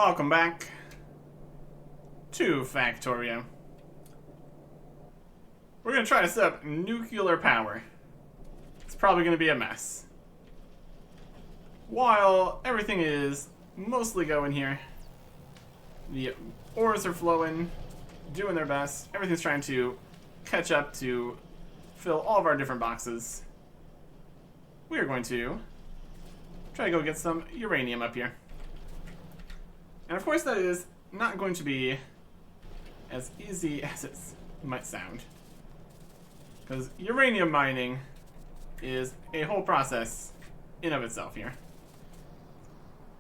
Welcome back to Factorio. We're going to try to set up nuclear power. It's probably going to be a mess. While everything is mostly going here, the ores are flowing, doing their best. Everything's trying to catch up to fill all of our different boxes. We are going to try to go get some uranium up here. And of course that is not going to be as easy as it might sound. Because uranium mining is a whole process in of itself here.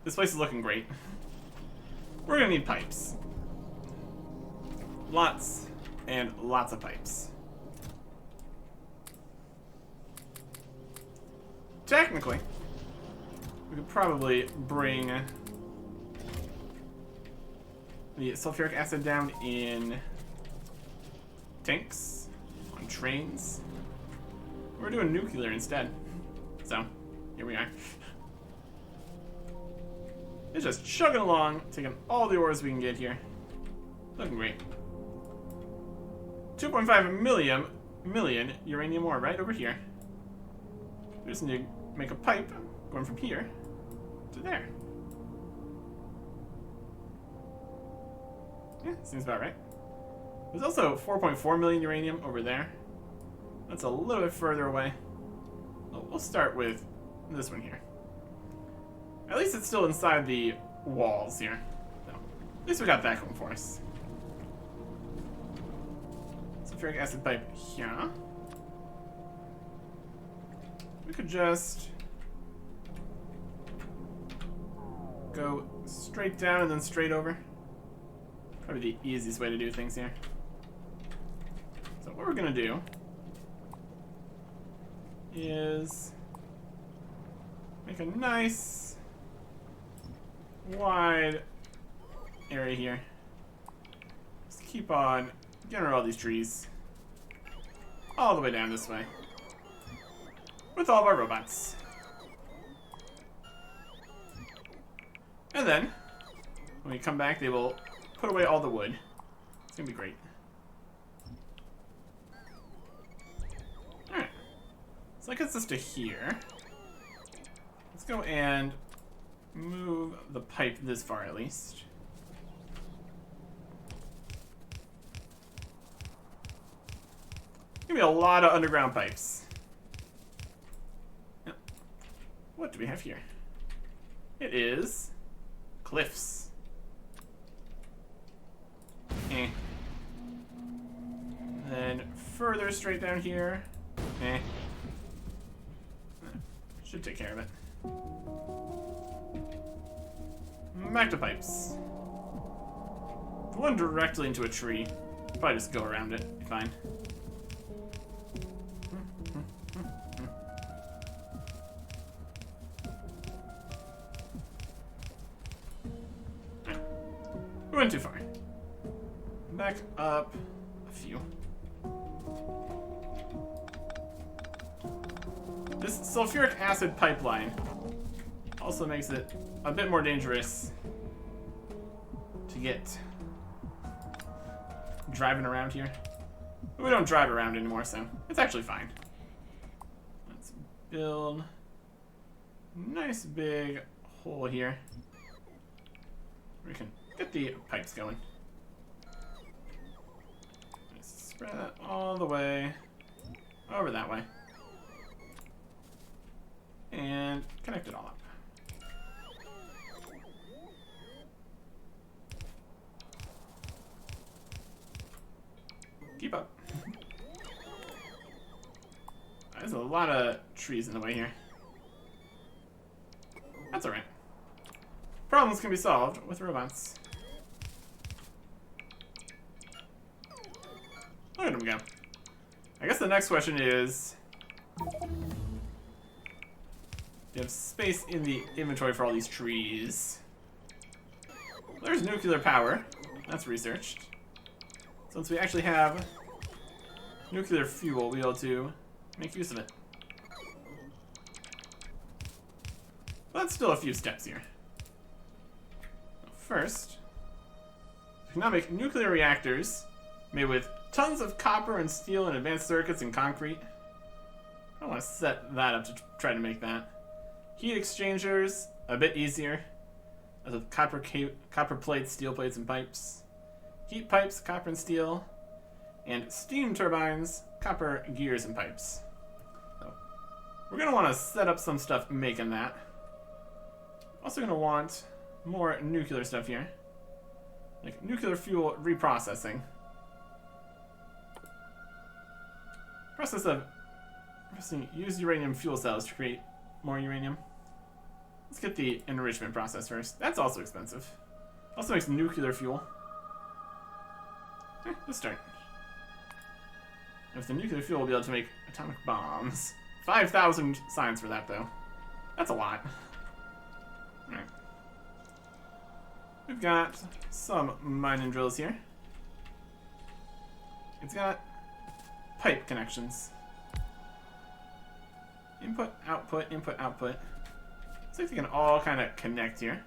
This place is looking great. We're gonna need pipes. Lots and lots of pipes. Technically, we could probably bring the sulfuric acid down in tanks, on trains. We're doing nuclear instead. So, here we are. It's just chugging along, taking all the ores we can get here. Looking great. 2.5 million uranium ore right over here. We just need to make a pipe going from here to there. Yeah, seems about right. There's also 4.4 million uranium over there. That's a little bit further away. We'll start with this one here. At least it's still inside the walls here. So, at least we got that going for us. Sulfuric acid pipe here. We could just go straight down and then straight over. Probably the easiest way to do things here. So what we're gonna do is make a nice wide area here. Just keep on getting rid of all these trees all the way down this way with all of our robots. And then when we come back, they will put away all the wood. It's gonna be great. Alright. So that gets us to here. Let's go and move the pipe this far at least. Give me a lot of underground pipes. Yep. What do we have here? It is cliffs. Then further straight down here. Should take care of it. Back to pipes. If one directly into a tree, probably just go around it. Be fine. We went too far. Back up a few. This sulfuric acid pipeline also makes it a bit more dangerous to get driving around here. But we don't drive around anymore, so it's actually fine. Let's build a nice big hole here. We can get the pipes going. Spread that all the way over that way. And connect it all up. Keep up. There's a lot of trees in the way here. That's alright. Problems can be solved with robots. Look at them go. I guess the next question is, do you have space in the inventory for all these trees? There's nuclear power. That's researched. Since we actually have nuclear fuel, we'll be able to make use of it. But that's still a few steps here. first, we can now make nuclear reactors made with tons of copper and steel and advanced circuits and concrete. I want to set that up to try to make that. Heat exchangers, a bit easier. As with copper plates, steel plates, and pipes. Heat pipes, copper and steel. And steam turbines, copper gears and pipes. So we're going to want to set up some stuff making that. Also going to want more nuclear stuff here. Like nuclear fuel reprocessing. Process of use uranium fuel cells to create more uranium. Let's get the enrichment process first. That's also expensive. Also makes nuclear fuel. Let's start. With the nuclear fuel, we'll be able to make atomic bombs. 5,000 signs for that, though. That's a lot. Alright. We've got some mining drills here. It's got pipe connections. Input, output, input, output. Looks like they can all kind of connect here.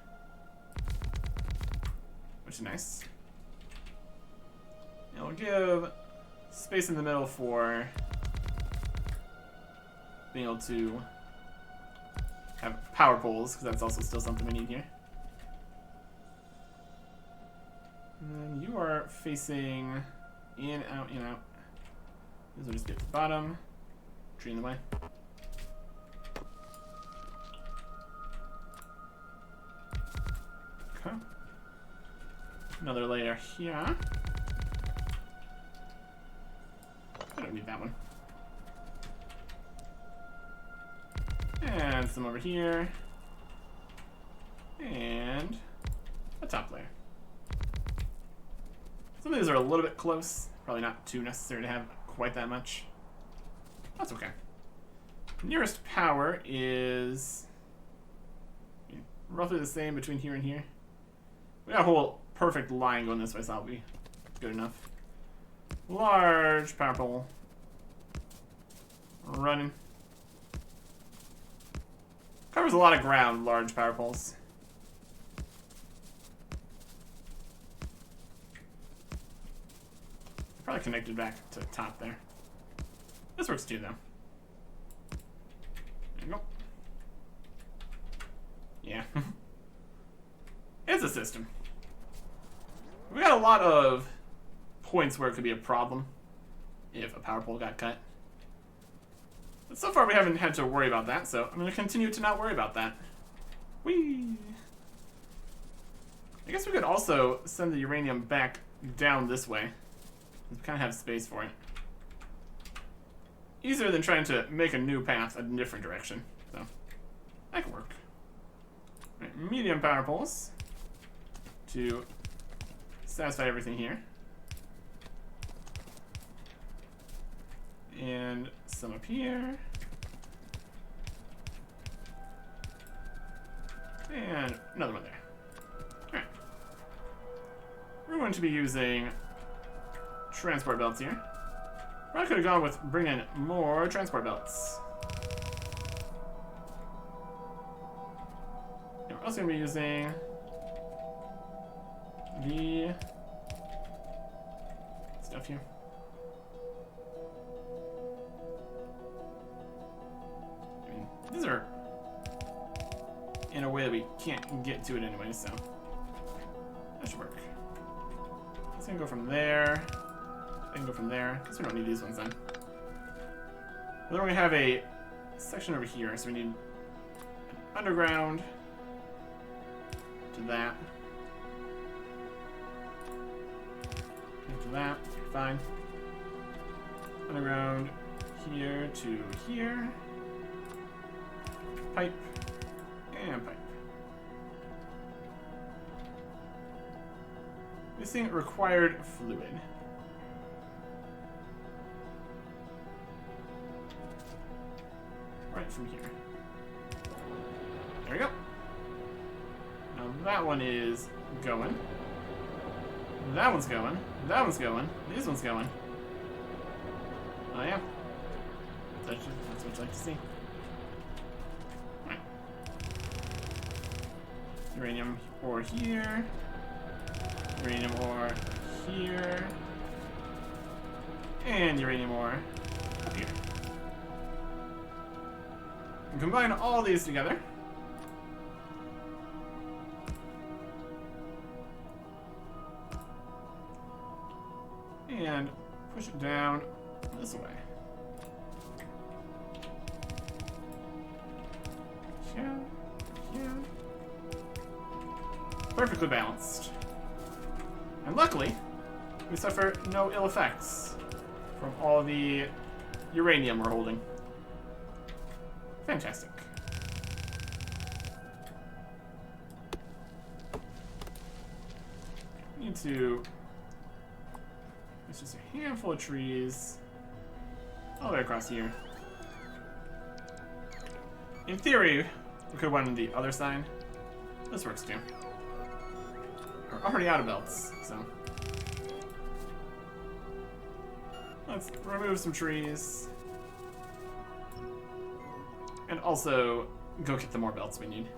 Which is nice. And we'll give space in the middle for being able to have power poles, because that's also still something we need here. And then you are facing in, out, in, out. These will just get to the bottom. Tree in the way. Okay. Another layer here. I don't need that one. And some over here. And a top layer. Some of these are a little bit close. Probably not too necessary to have quite that much. That's okay. Nearest power is roughly the same between here and here. We got a whole perfect line going this way, so that'll be good enough. Large power pole. Running. Covers a lot of ground, large power poles. Probably connected back to the top there. This works too, though. There you go. Yeah. It's a system. We got a lot of points where it could be a problem if a power pole got cut. But so far we haven't had to worry about that, so I'm going to continue to not worry about that. Whee! I guess we could also send the uranium back down this way. We kind of have space for it. Easier than trying to make a new path a different direction. So, that could work. Right, medium power poles to satisfy everything here. And some up here. And another one there. Alright. We're going to be using transport belts here. I could have gone with bringing more transport belts. And we're also going to be using the stuff here. I mean, these are in a way that we can't get to it anyway, so that should work. It's going to go from there. I can go from there, because we don't need these ones then. And then we're going to have a section over here, so we need an underground to that. And to that, fine. Underground here to here. Pipe, and pipe. Missing required fluid. Right from here. There we go. Now that one is going. That one's going. That one's going. This one's going. Oh yeah. That's what you'd like to see. Right. Uranium ore here. uranium ore here. And uranium ore up here. And combine all these together. And push it down this way. Yeah. Perfectly balanced. And luckily, we suffer no ill effects from all the uranium we're holding. Fantastic. Need to... It's just a handful of trees all the way across here. In theory, we could run the other side. This works too. We're already out of belts, so let's remove some trees. And also go get the more belts we need.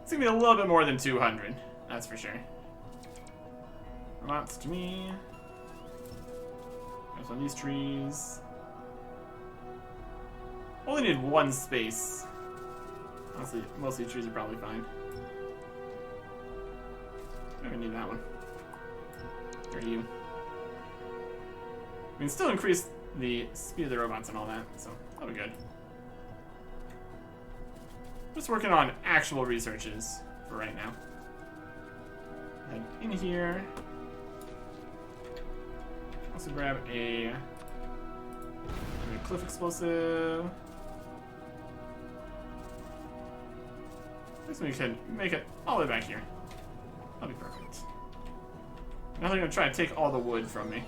It's gonna be a little bit more than 200, that's for sure. Robots to me. There's one of these trees. Only need one space. Honestly, most of these trees are probably fine. I don't need that one. Where are you? We can still increase the speed of the robots and all that, so that'll be good. Just working on actual researches for right now. Head in here. Also grab a cliff explosive. This one we can make it all the way back here. That'll be perfect. Now they're gonna try to take all the wood from me.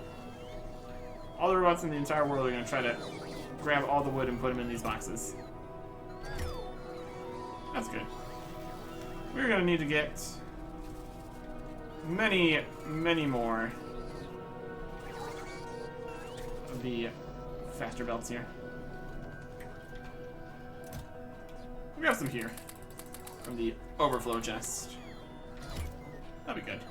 All the robots in the entire world are gonna try to grab all the wood and put them in these boxes. That's good. We're gonna need to get many, many more of the faster belts here. We have some here from the overflow chest. That'd be good.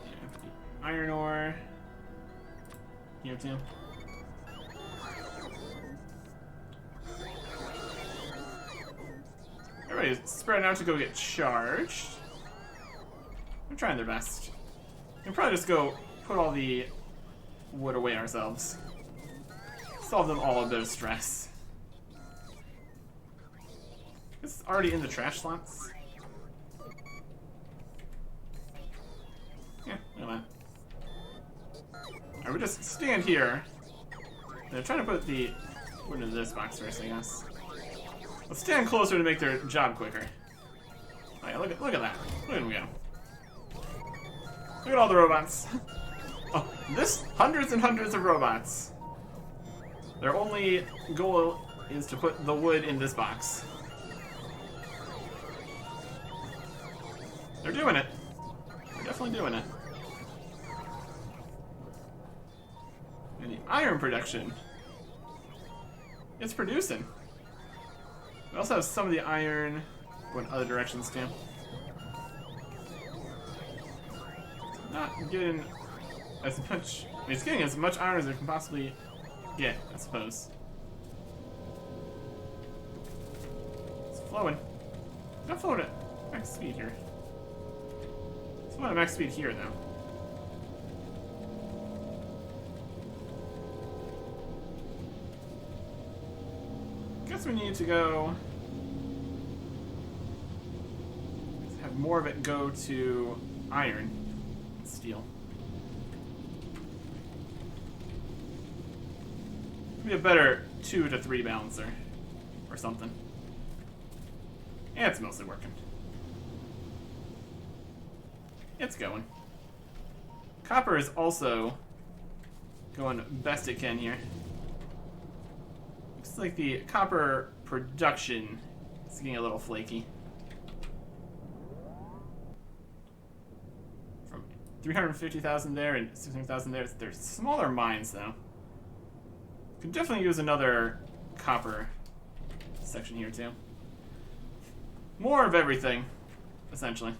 And the iron ore here too. Everybody's spreading out to go get charged. They're trying their best. We'll probably just go put all the wood away ourselves. Solve them all a bit of stress. It's already in the trash slots. Yeah, look at that. Alright, we just stand here. They're trying to put the wood into this box first, I guess. Let's stand closer to make their job quicker. Oh yeah, look at that. Look at them go. Look at all the robots. Oh, this hundreds and hundreds of robots. Their only goal is to put the wood in this box. They're doing it. They're definitely doing it. And the iron production, it's producing. We also have some of the iron going other directions too. Not getting as much. I mean, it's getting as much iron as it can possibly get, I suppose. It's flowing. It's not flowing at max speed here. It's flowing at max speed here, though. Guess we need to go have more of it go to iron and steel. Be a better 2 to 3 balancer or something. Yeah, it's mostly working. It's going. Copper is also going best it can here. Looks like the copper production is getting a little flaky. From 350,000 there and 600,000 there. They're smaller mines though. Could definitely use another copper section here too. More of everything, essentially.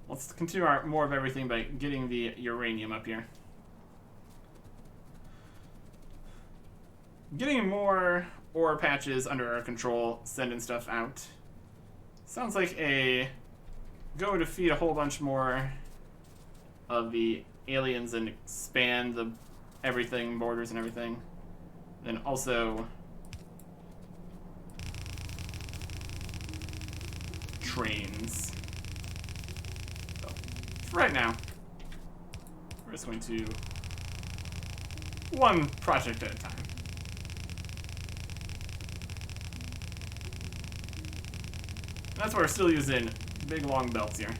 Let's continue our more of everything by getting the uranium up here. Getting more ore patches under our control, sending stuff out. Sounds like a go to feed a whole bunch more of the aliens and expand the everything, borders and everything. Then also trains. So, for right now, we're just going to one project at a time. That's why we're still using big long belts here.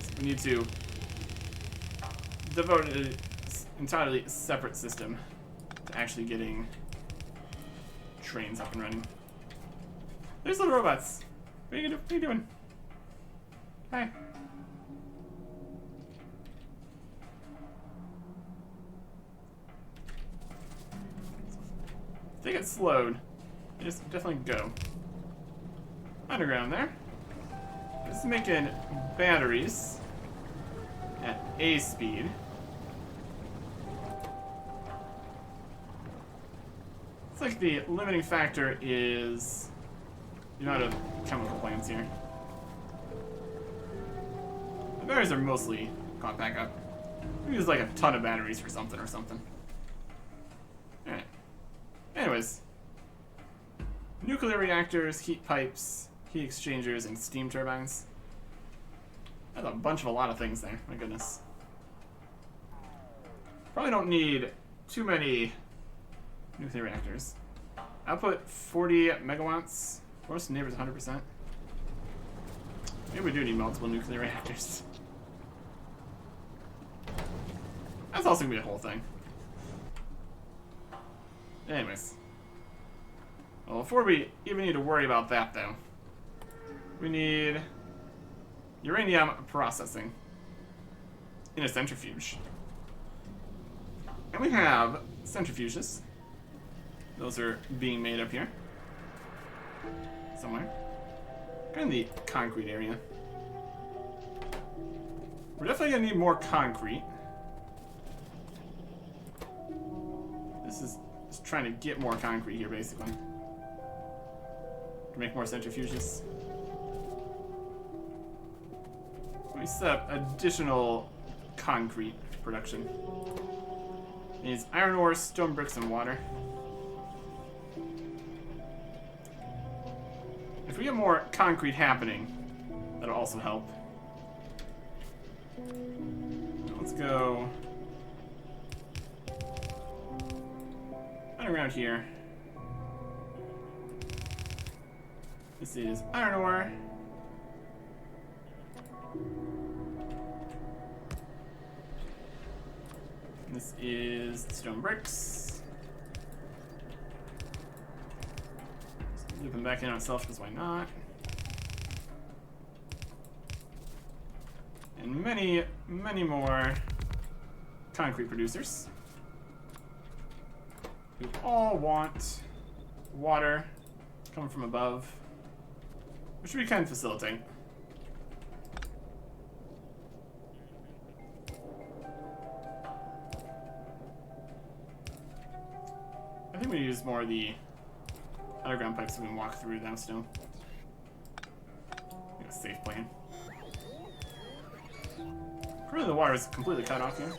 So we need to devote an entirely separate system to actually getting trains up and running. There's little robots. What are you doing? Hi. If they get slowed, they just definitely go. Underground there. This is making batteries at A speed. It's like the limiting factor is the amount of chemical plants here. The batteries are mostly caught back up. We use like a ton of batteries for something or something. Alright. Anyways. Nuclear reactors, heat pipes, heat exchangers, and steam turbines. That's a lot of things there. My goodness. Probably don't need too many nuclear reactors. Output 40 megawatts. Most neighbors 100%. Maybe we do need multiple nuclear reactors. That's also gonna be a whole thing. Anyways. Well, before we even need to worry about that, though, we need uranium processing in a centrifuge. And we have centrifuges. Those are being made up here. Somewhere. In the concrete area. We're definitely going to need more concrete. This is just trying to get more concrete here, basically. To make more centrifuges. We set up additional concrete production. It needs iron ore, stone bricks, and water. If we get more concrete happening, that'll also help. Let's go underground here. This is iron ore. This is stone bricks. Just loop them back in on itself because why not? And many, many more concrete producers who all want water coming from above, which we can facilitate. I think we use more of the underground pipes so we can walk through them still. Got a safe plan. Really, the water is completely cut off here.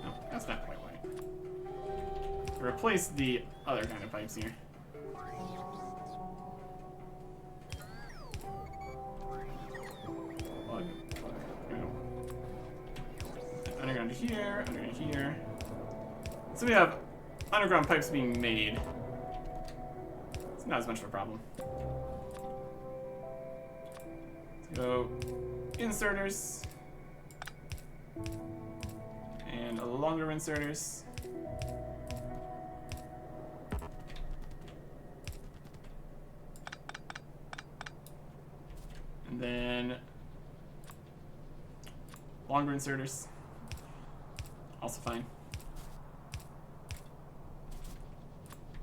No, that's not quite right. Replace the other kind of pipes here. Plug. Here we go. Underground to here, underground to here. So we have underground pipes being made. It's not as much of a problem. Let's go inserters. And longer inserters. And then longer inserters. Also fine.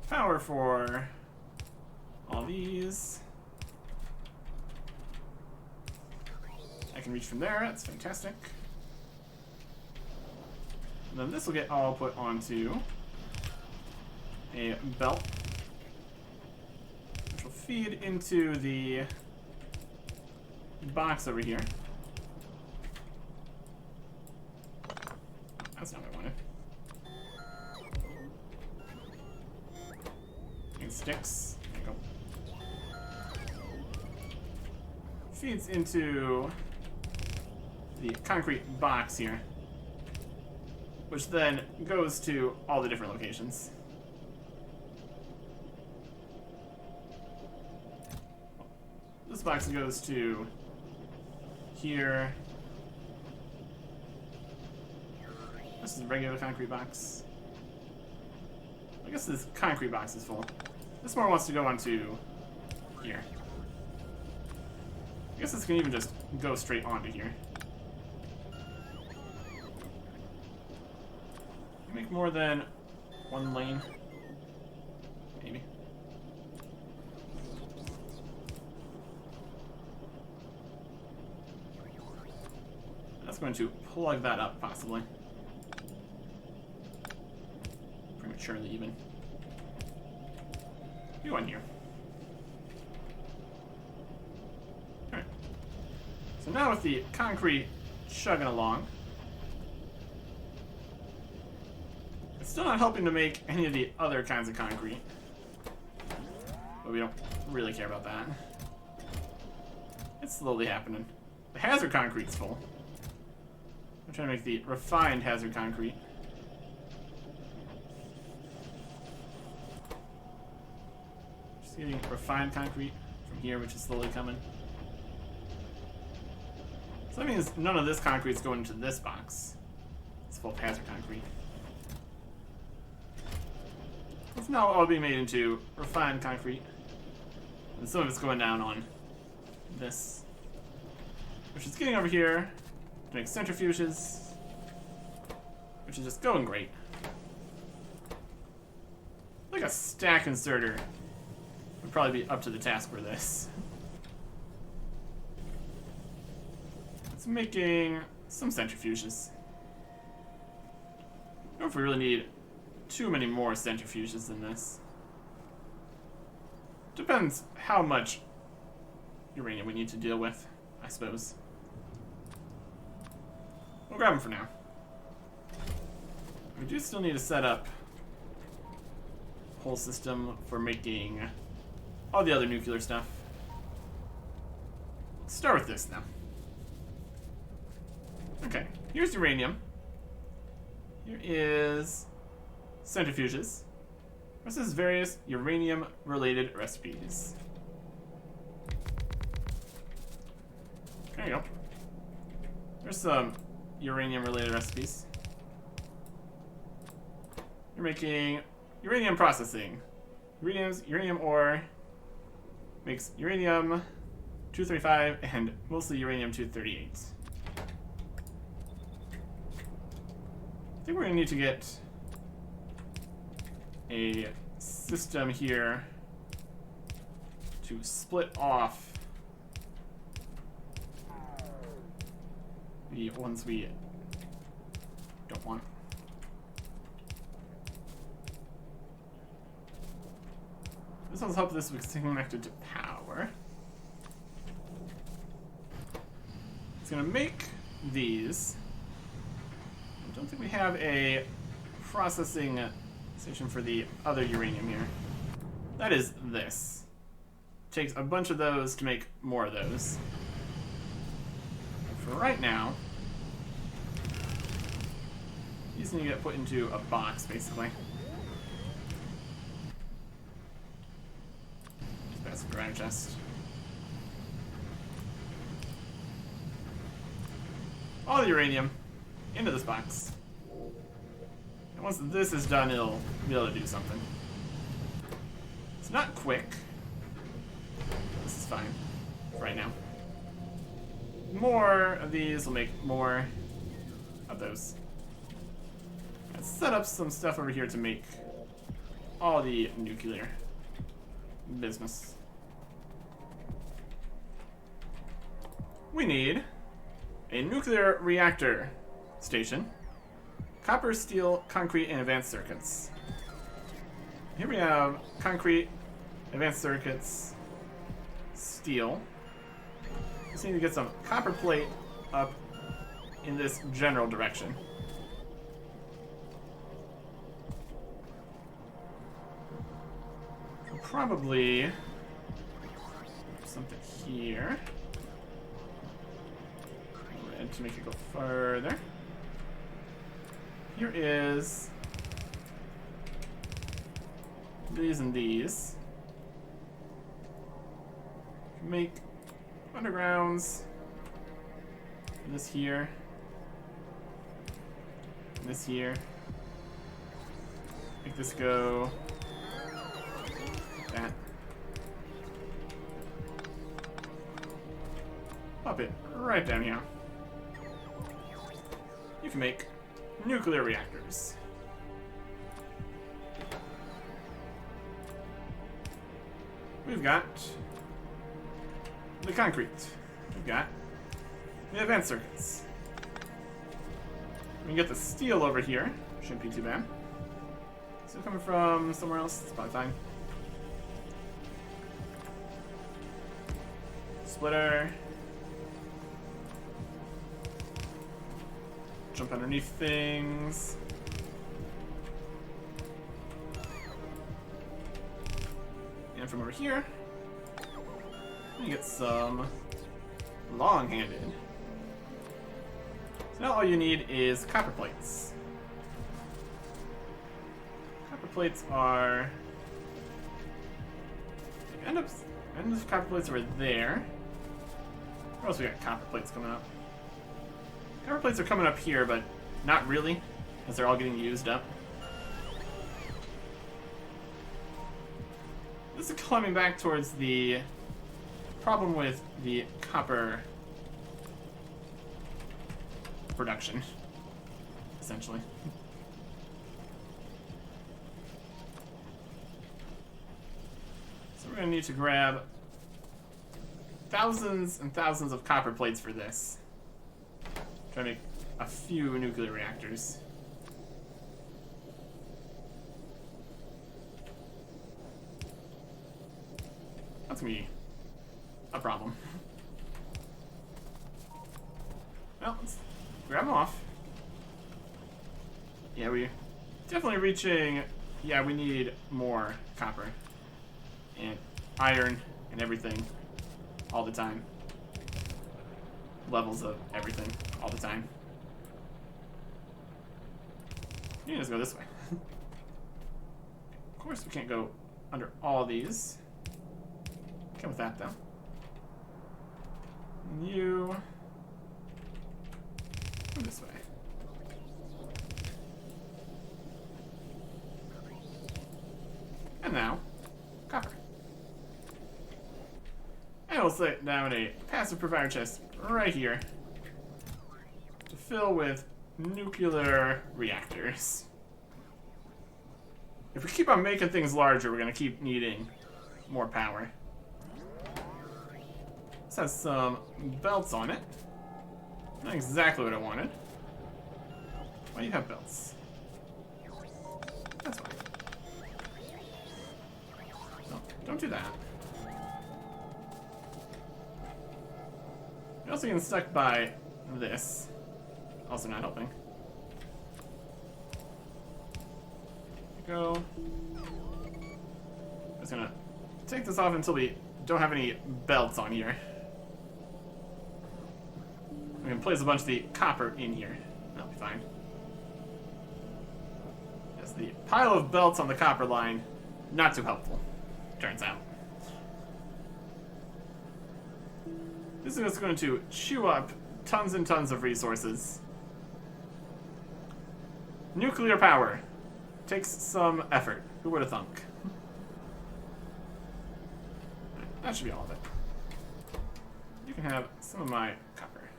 Power for all these. can reach from there. That's fantastic. And then this will get all put onto a belt, which will feed into the box over here. That's not what I wanted. And sticks. There you go. Feeds into the concrete box here, which then goes to all the different locations. This box goes to here. This is a regular concrete box. I guess this concrete box is full. This more wants to go onto here. I guess this can even just go straight onto here. Make more than one lane. Maybe. That's going to plug that up, possibly. Prematurely, even. You on here. Alright. So now with the concrete chugging along, it's still not helping to make any of the other kinds of concrete. But we don't really care about that. It's slowly happening. The hazard concrete's full. I'm trying to make the refined hazard concrete. Just getting refined concrete from here, which is slowly coming. So that means none of this concrete's going into this box. It's full of hazard concrete. It's now all being made into refined concrete. And some of it's going down on this, which is getting over here to make centrifuges, which is just going great. Like a stack inserter would probably be up to the task for this. It's making some centrifuges. I don't know if we really need too many more centrifuges than this. Depends how much uranium we need to deal with, I suppose. We'll grab them for now. We do still need to set up a whole system for making all the other nuclear stuff. Let's start with this now. Okay, here's uranium. Here is centrifuges. This is various uranium-related recipes. There you go. There's some uranium-related recipes. You're making uranium processing. Uranium ore makes uranium-235 and mostly uranium-238. I think we're gonna need to get a system here to split off the ones we don't want. This will help this with connected to power. It's gonna make these. I don't think we have a processing station for the other uranium here. That is this. Takes a bunch of those to make more of those. For right now, these need to get put into a box, basically. That's a grind chest. All the uranium into this box. And once this is done, it'll be able to do something. It's not quick. This is fine for right now. More of these will make more of those. Let's set up some stuff over here to make all the nuclear business. We need A nuclear reactor station. Copper, steel, concrete, and advanced circuits. Here we have concrete, advanced circuits, steel. Just need to get some copper plate up in this general direction. Probably something here. Red to make it go further. Here is these and these. Make undergrounds. And this here. And this here. Make this go. That. Pop it right down here. You can make nuclear reactors. We've got the concrete. We've got the advanced circuits. We can get the steel over here. Shouldn't be too bad. Still coming from somewhere else. It's probably fine. Splitter. Jump underneath things. And from over here, you get some long-handed. So now all you need is copper plates. Copper plates are... End of copper plates over there. Where else we got copper plates coming up? Copper plates are coming up here, but not really, as they're all getting used up. This is climbing back towards the problem with the copper production, essentially. So we're going to need to grab thousands and thousands of copper plates for this. Try to make a few nuclear reactors. That's gonna be a problem. Well, let's grab them off. Yeah, we're definitely reaching... Yeah, we need more copper. And iron and everything. All the time. Levels of everything. All the time. You can just go this way. Of course we can't go under all these. Okay with that, though. And you... go this way. And now, copper. And we'll set down a passive provider chest right here to fill with nuclear reactors. If we keep on making things larger, we're going to keep needing more power. This has some belts on it. Not exactly what I wanted. Why do you have belts? That's fine. No, don't do that. You're also getting stuck by this. Also not helping. There we go. I'm just gonna take this off until we don't have any belts on here. We can place a bunch of the copper in here. That'll be fine. Yes, the pile of belts on the copper line, not too helpful, turns out. This is going to chew up tons and tons of resources. Nuclear power takes some effort. Who would have thunk? That should be all of it. You can have some of my copper.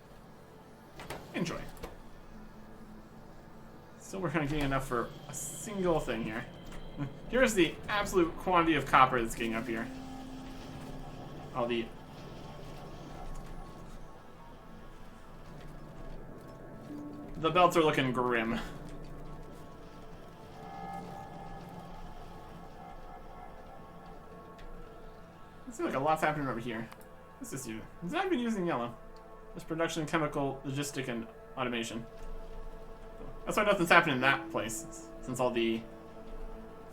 Enjoy. Still working on getting enough for a single thing here. Here's the absolute quantity of copper that's getting up here. All the The belts are looking grim. It seems like a lot's happening over here. What's this do? It's not even using yellow. This production, chemical, logistic, and automation. That's why nothing's happening in that place, since all the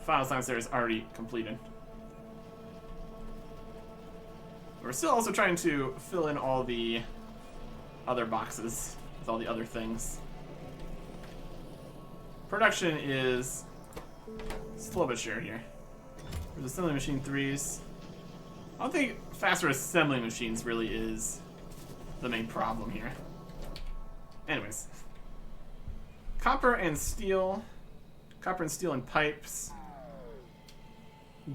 final science there is already completed. We're still also trying to fill in all the other boxes with all the other things. Production is slow but sure here. There's assembly machine 3s. I don't think faster assembling machines really is the main problem here. Anyways. Copper and steel. Copper and steel and pipes.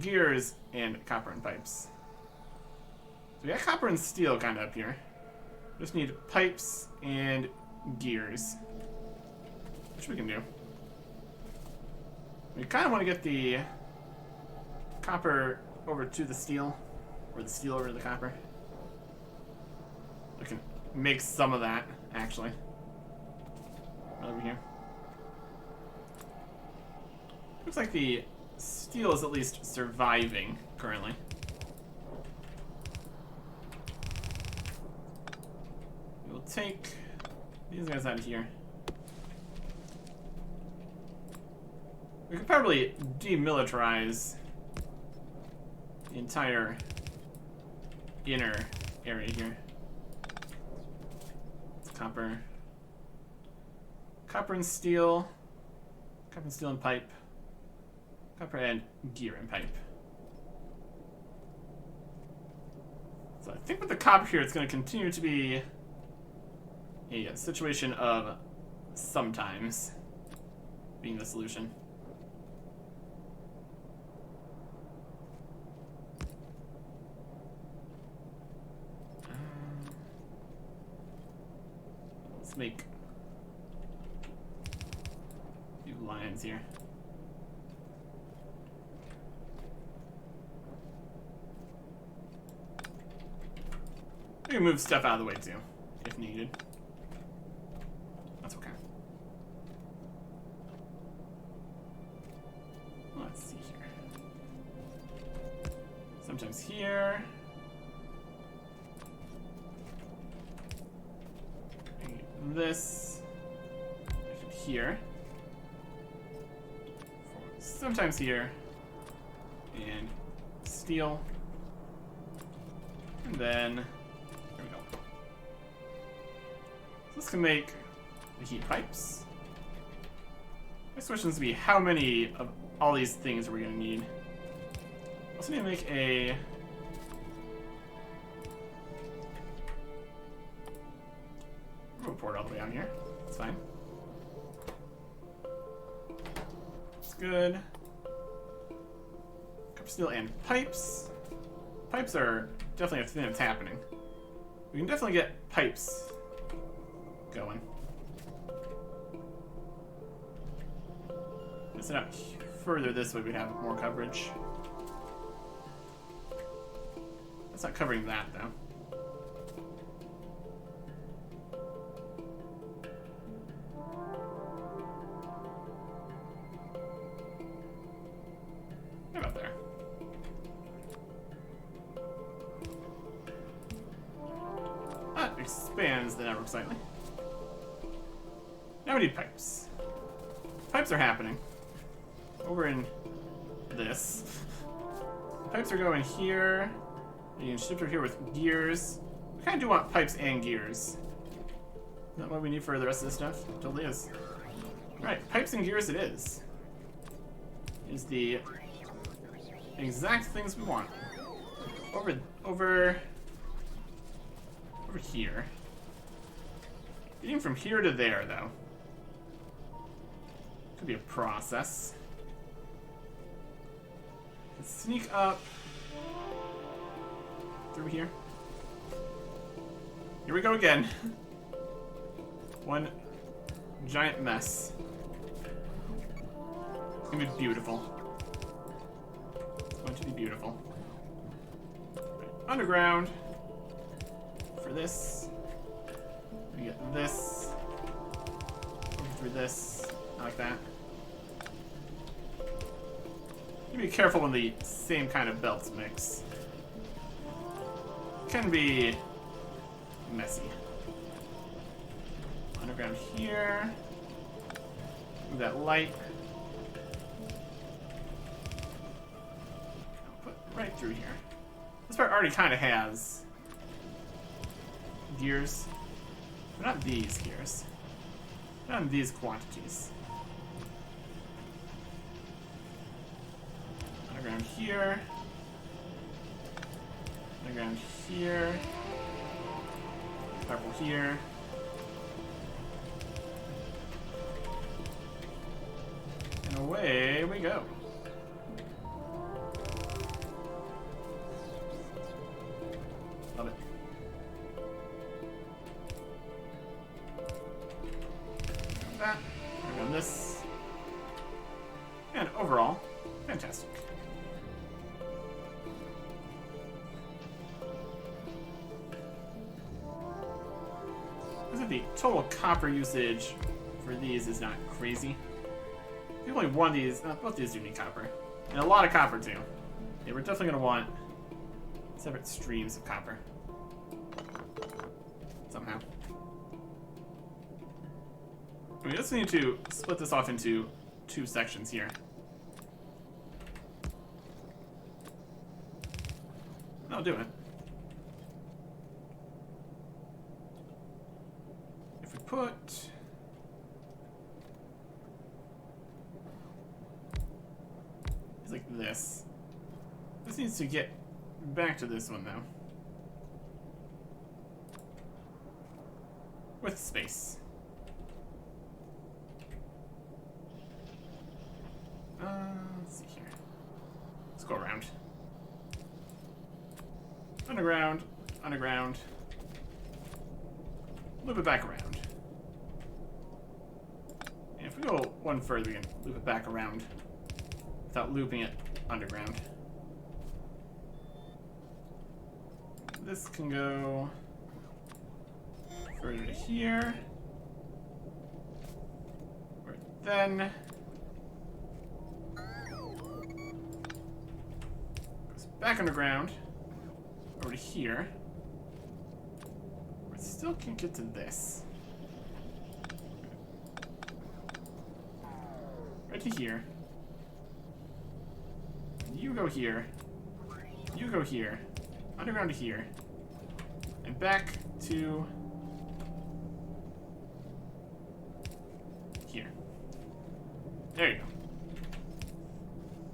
Gears and copper and pipes. So we got copper and steel kind of up here. Just need pipes and gears. Which we can do. We kind of want to get the copper over to the steel. Or the steel over to the copper. We can make some of that, actually. Right over here. Looks like the steel is at least surviving currently. We'll take these guys out of here. We could probably demilitarize the entire inner area here. Copper. Copper and steel. Copper and steel and pipe. Copper and gear and pipe. So I think with the copper here, it's going to continue to be a situation of sometimes being the solution. Let's make a few lines here. We can move stuff out of the way too, if needed. That's okay. Let's see here. Sometimes here. This. Here. Sometimes here. And steel. And then. There we go. So this can make the heat pipes. Next question is to be how many of all these things are we going to need? Also need to make a port all the way out here. That's fine. That's good. Copper, steel, and pipes. Pipes are definitely a thing that's happening. We can definitely get pipes going. Just out further this way, we'd have more coverage. That's not covering that, though. How about there? That expands the network slightly. Now we need pipes. Pipes are happening. Over in this. Pipes are going here. You can shift over here with gears. We kind of do want pipes and gears. Is that what we need for the rest of this stuff? It totally is. Alright, pipes and gears it is. Is the exact things we want. Over here. Getting from here to there, though. Could be a process. Let's sneak up through here. Here we go again. One giant mess. It's gonna be beautiful. It's going to be beautiful. Underground. For this. We get this. through this, like that. You be careful when the same kind of belts mix. It can be messy. Underground here. Move that light. Put right through here. This part already kind of has gears. But not these gears. Not in these quantities. Underground here. Underground here. Purple here. And away we go. Love it. That. Work on this. And overall, fantastic. The total copper usage for these is not crazy. I think only one of these, both these do need copper. And a lot of copper too. Yeah, we're definitely going to want separate streams of copper. Somehow. We just need to split this off into 2 sections here. That'll do it. Put it's like this. This needs to get back to this one though. With space. Let's see here. Let's go around. Underground, underground. Loop it back around. If we go one further, we can loop it back around without looping it underground. This can go further to here. Or then goes back underground over to here. We still can't get to this. Right to here. You go here. You go here. Underground to here. And back to here. There you go.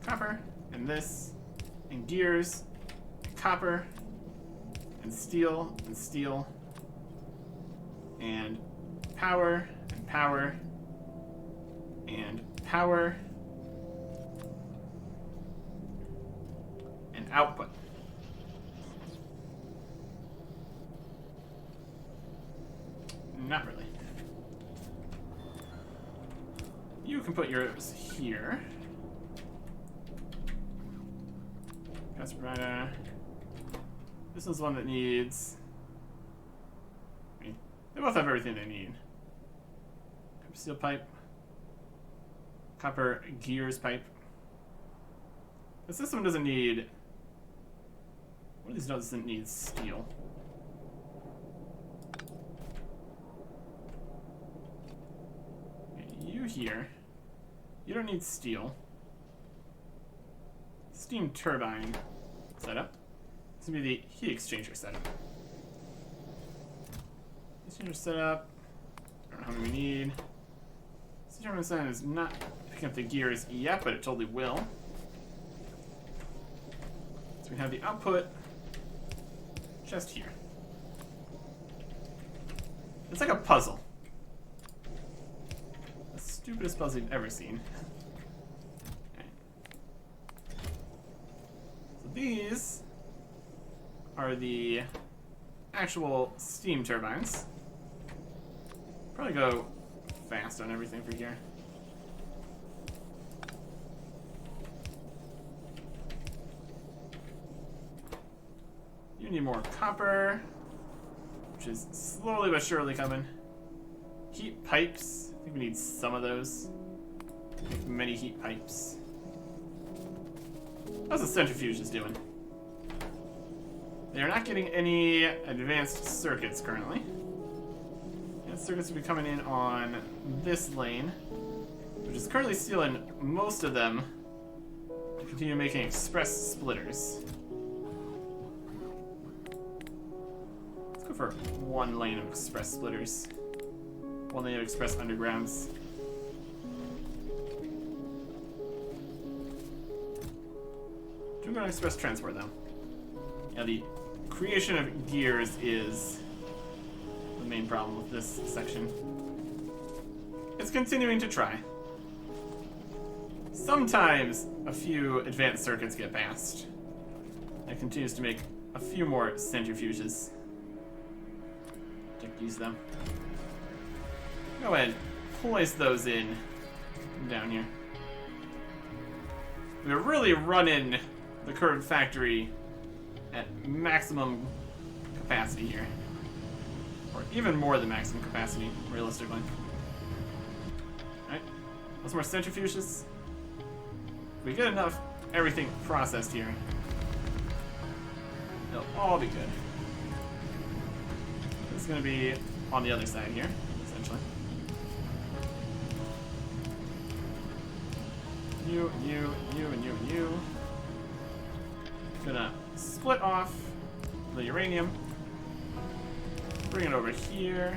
Copper, and this, and gears, and copper, and steel, and power, and power, and power, and output. Not really. You can put yours here. Casperina. This is one that needs. I mean, they both have everything they need. Copper steel pipe. Copper gears pipe. This one doesn't need. One of these doesn't need steel. You here. You don't need steel. Steam turbine setup. This will be the heat exchanger setup. Exchanger setup. I don't know how many we need. Steam turbine setup is not picking up the gears yet, but it totally will. So we have the output just here. It's like a puzzle. The stupidest puzzle you've ever seen. Okay. So these are the actual steam turbines. Probably go fast on everything for here. You need more copper, which is slowly but surely coming. Heat pipes. I think think we need some of those. Make many heat pipes. How's the centrifuge doing? They're not getting any advanced circuits currently. And circuits will be coming in on this lane, which is currently stealing most of them to continue making express splitters. Let's go for one lane of express splitters. One lane of express undergrounds. Doing an express transport though. Yeah, the creation of gears is the main problem with this section. It's continuing to try. Sometimes a few advanced circuits get passed. It continues to make a few more centrifuges. Just use them. Go ahead, place those in down here. We're really running the current factory at maximum capacity here. Or even more than maximum capacity, realistically. Alright, those more centrifuges. If we get enough everything processed here, they'll all be good. This is going to be on the other side here, essentially. You, and you. Gonna split off the uranium. Bring it over here.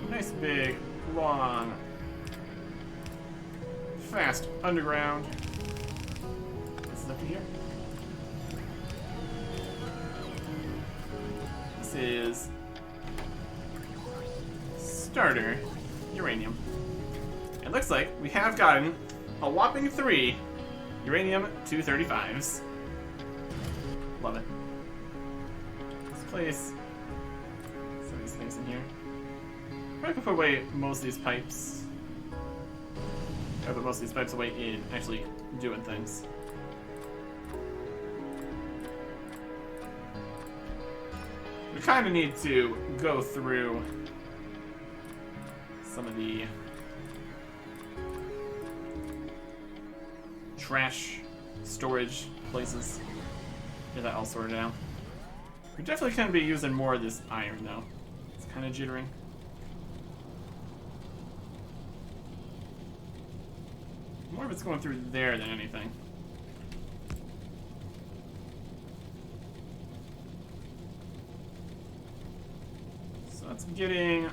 Nice big, long, fast underground. This is up to here. This is starter uranium. It looks like we have gotten a whopping 3 uranium-235s. Love it. Let's place some of these things in here. Probably could put away most of these pipes. Or put most of these pipes away in actually doing things. We kind of need to go through some of the trash storage places. Get that all sorted out. We definitely can be using more of this iron though. It's kind of jittering. More of it's going through there than anything. So that's getting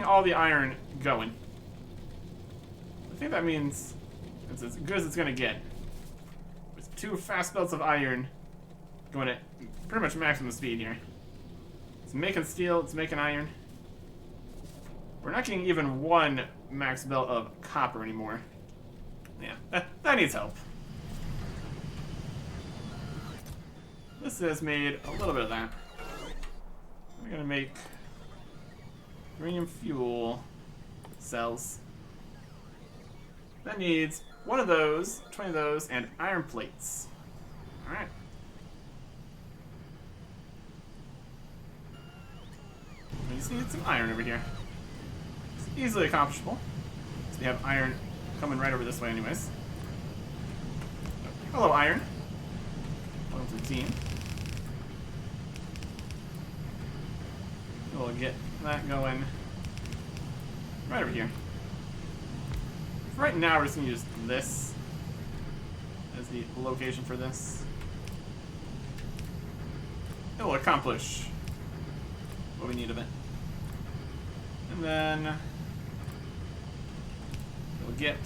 all the iron going. I think that means it's as good as it's gonna get. With 2 fast belts of iron going at pretty much maximum speed here. It's making steel, it's making iron. We're not getting even 1 max belt of copper anymore. Yeah, that needs help. This has made a little bit of that. We're gonna make uranium fuel cells. That needs 1 of those, 20 of those, and iron plates. Alright. We just need some iron over here. It's easily accomplishable. So we have iron coming right over this way anyways. Hello, iron. Welcome to the team. We'll get that going right over here. For right now, we're just going to use this as the location for this. It will accomplish what we need of it. And then we'll get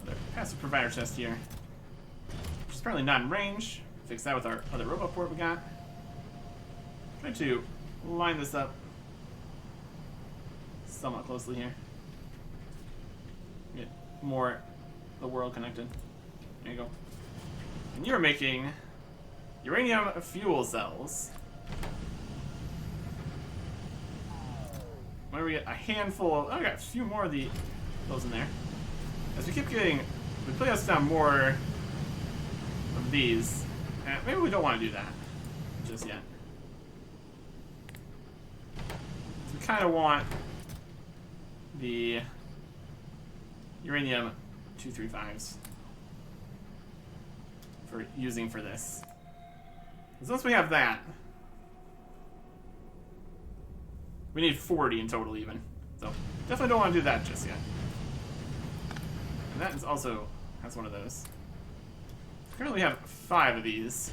another passive provider chest here, which is currently not in range. Fix that with our other robot port we got. Try to line this up somewhat closely here. Get more of the world connected. There you go. And you're making uranium fuel cells. Whenever we get a handful of, oh, we got a few more of those in there. As we keep getting, we place down more of these. Maybe we don't want to do that just yet. So we kind of want the uranium 235s for using for this. Because once we have that, we need 40 in total even. So definitely don't want to do that just yet. And that is also has one of those. Currently have 5 of these.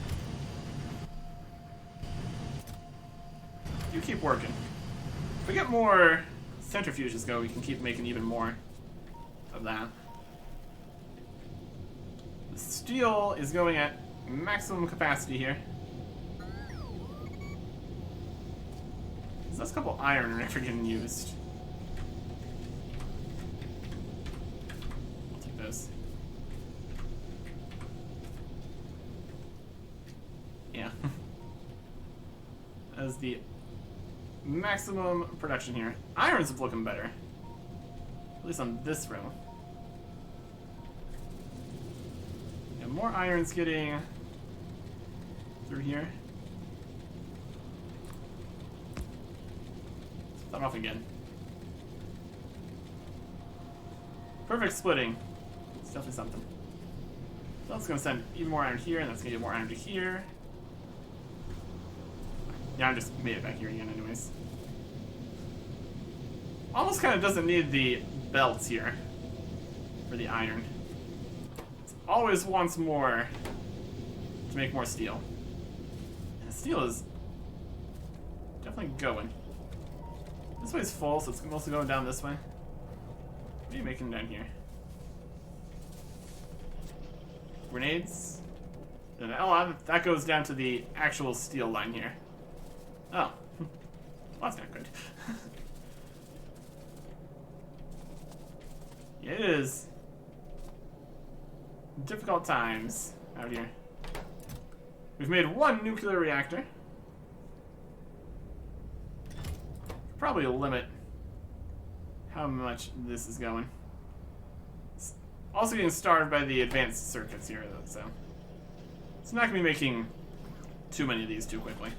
You keep working. If we get more centrifuges go, we can keep making even more of that. The steel is going at maximum capacity here. There's a couple iron are never getting used. I'll take those. Yeah. As the maximum production here. Iron's looking better. At least on this row. And more iron's getting through here. Set that off again. Perfect splitting. It's definitely something. So that's gonna send even more iron here, and that's gonna get more iron to here. Yeah, I just made it back here again anyways. Almost kind of doesn't need the belts here for the iron. It always wants more to make more steel. And the steel is definitely going. This way's full, so it's mostly going down this way. What are you making down here? Grenades? And that goes down to the actual steel line here. Oh. Well, that's not good. It is difficult times out here. We've made 1 nuclear reactor. Probably limit how much this is going. It's also getting starved by the advanced circuits here, though, so it's not going to be making too many of these too quickly.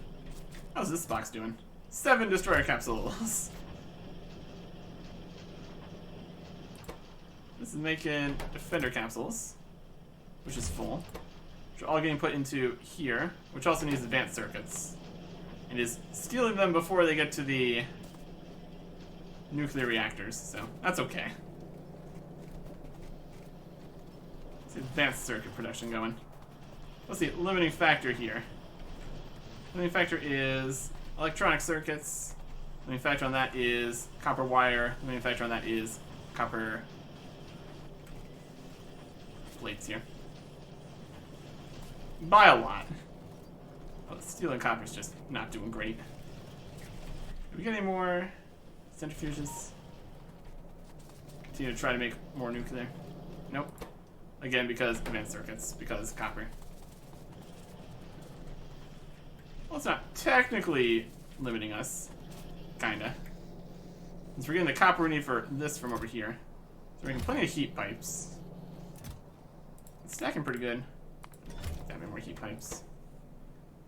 How's this box doing? 7 destroyer capsules. This is making defender capsules, which is full, which are all getting put into here, which also needs advanced circuits, and is stealing them before they get to the nuclear reactors, so that's okay. Let's see advanced circuit production going. Let's see, limiting factor here. Limiting factor is electronic circuits. Limiting factor on that is copper wire. Limiting factor on that is copper plates here. By a lot. Oh, steel and copper's just not doing great. Do we get any more centrifuges? Continue to try to make more nuclear. Nope. Again, because advanced circuits, because copper. Well, it's not technically limiting us. Kinda. Since we're getting the copper we need for this from over here. So we're making plenty of heat pipes. It's stacking pretty good. Got more heat pipes.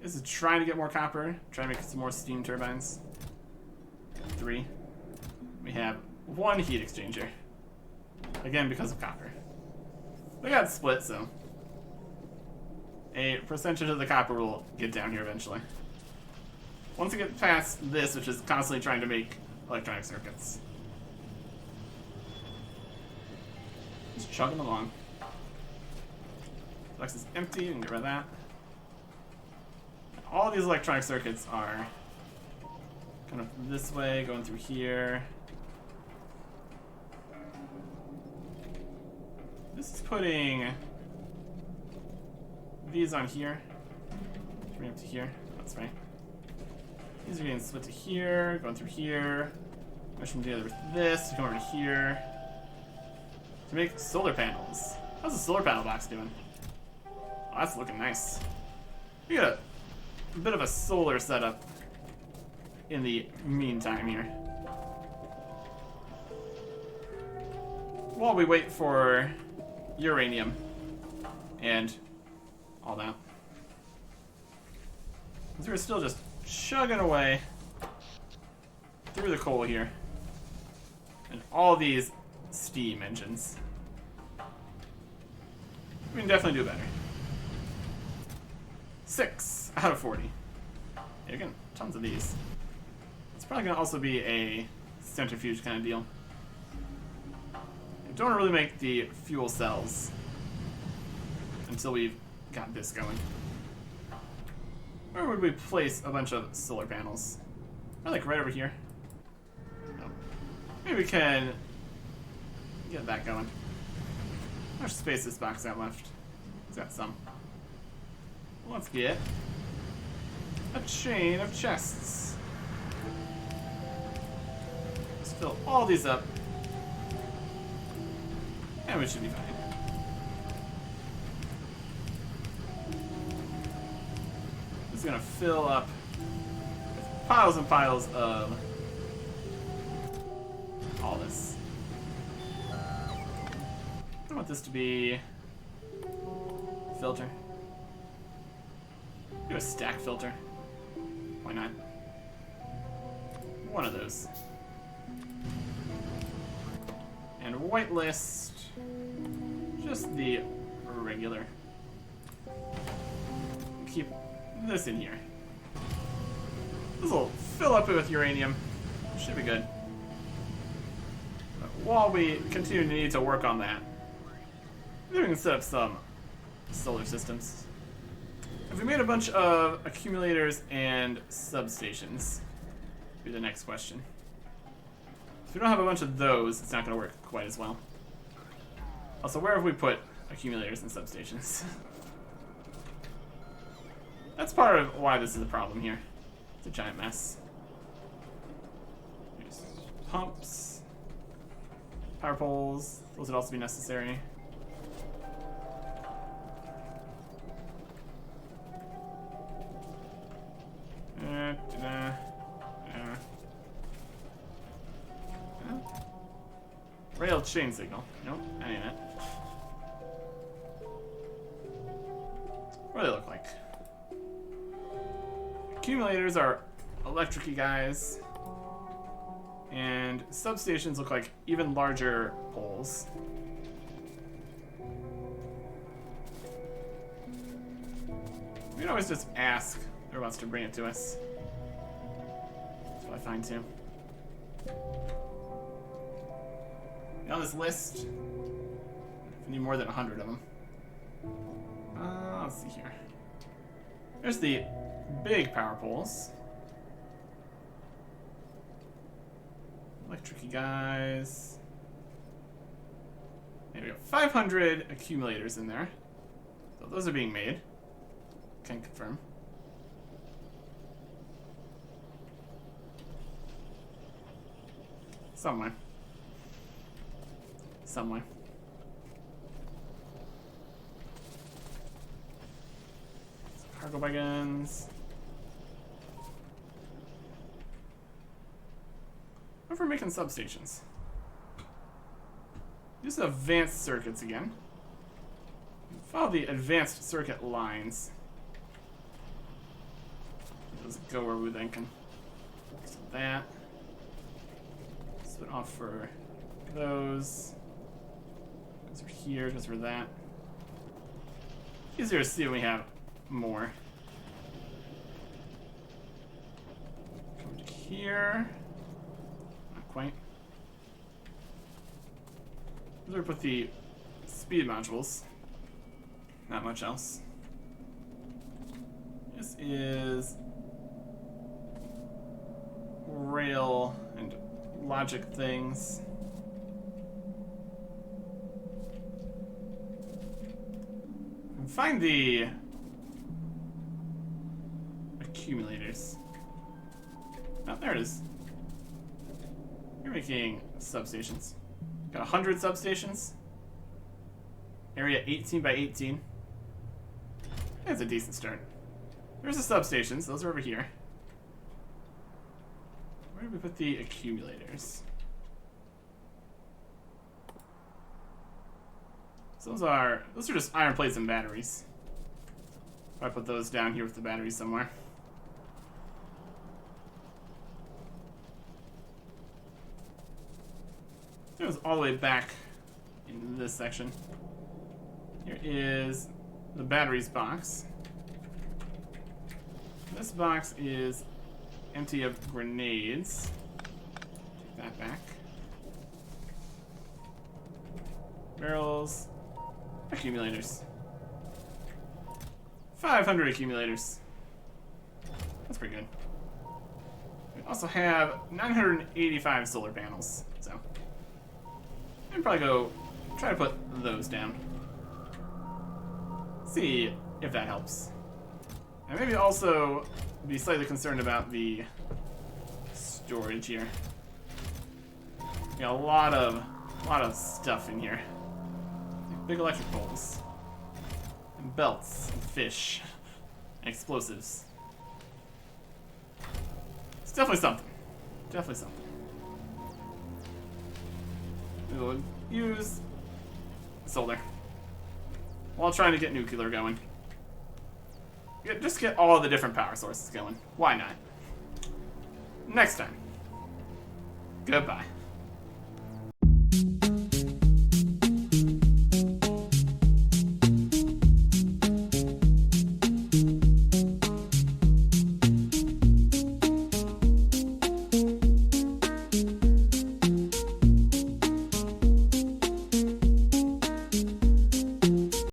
This is trying to get more copper. Trying to make some more steam turbines. 3. We have 1 heat exchanger. Again, because of copper. We got split, so a percentage of the copper will get down here eventually. Once we get past this, which is constantly trying to make electronic circuits. Just chugging along. Flex is empty, and get rid of that. All these electronic circuits are kind of this way, going through here. This is putting these on here. Bring up to here. That's right. These are getting split to here, going through here. Mesh them together with this, come over to here. To make solar panels. How's the solar panel box doing? Oh, that's looking nice. We got a bit of a solar setup in the meantime here. While we wait for uranium and all that. We're still just chugging away through the coal here. And all these steam engines. We can definitely do better. 6 out of 40. Yeah, again, tons of these. It's probably going to also be a centrifuge kind of deal. I don't really make the fuel cells until we've got this going. Where would we place a bunch of solar panels? Like right over here. No. Maybe we can get that going. How much space this box got left? It's got some. Let's get a chain of chests. Let's fill all these up. And we should be fine. This is gonna fill up with piles and piles of all this. I want this to be filter. Do a stack filter. Why not? One of those. And whitelist. Just the regular. Keep this in here. This will fill up with uranium. Should be good. But while we continue to need to work on that, maybe we can set up some solar systems. Have we made a bunch of accumulators and substations? Be the next question. If we don't have a bunch of those, it's not going to work quite as well. Also, where have we put accumulators and substations? That's part of why this is a problem here. It's a giant mess. There's pumps, power poles. Those would also be necessary. Rail chain signal. Nope, that ain't it. What do they look like? Accumulators are electric-y guys. And substations look like even larger poles. We can always just ask the robots to bring it to us. That's what I find too. On this list, we need more than 100 of them. Let's see here. There's the big power poles. Electric-y guys. There we go. 500 accumulators in there. So those are being made. Can confirm. Somewhere. Cargo wagons. What if we're making substations? Use advanced circuits again. Follow the advanced circuit lines. Those go where we then can. So that. Split off for those. Those are here, those are that. Easier to see when we have more. Come to here. Not quite. Those are put the speed modules. Not much else. This is rail and logic things. Find the accumulators. Oh, there it is. You're making substations. Got 100 substations. Area 18 by 18. That's a decent start. There's the substations. Those are over here. Where did we put the accumulators? So those are just iron plates and batteries. I put those down here with the batteries somewhere. It goes all the way back in this section. Here is the batteries box. This box is empty of grenades. Take that back. Barrels. Accumulators. 500 accumulators. That's pretty good. We also have 985 solar panels, so I'd probably go try to put those down. See if that helps. And maybe also be slightly concerned about the storage here. We got a lot of stuff in here. Big electric poles. And belts and fish. And explosives. It's definitely something. Definitely something. We will use solar while trying to get nuclear going. Just get all the different power sources going. Why not? Next time. Goodbye.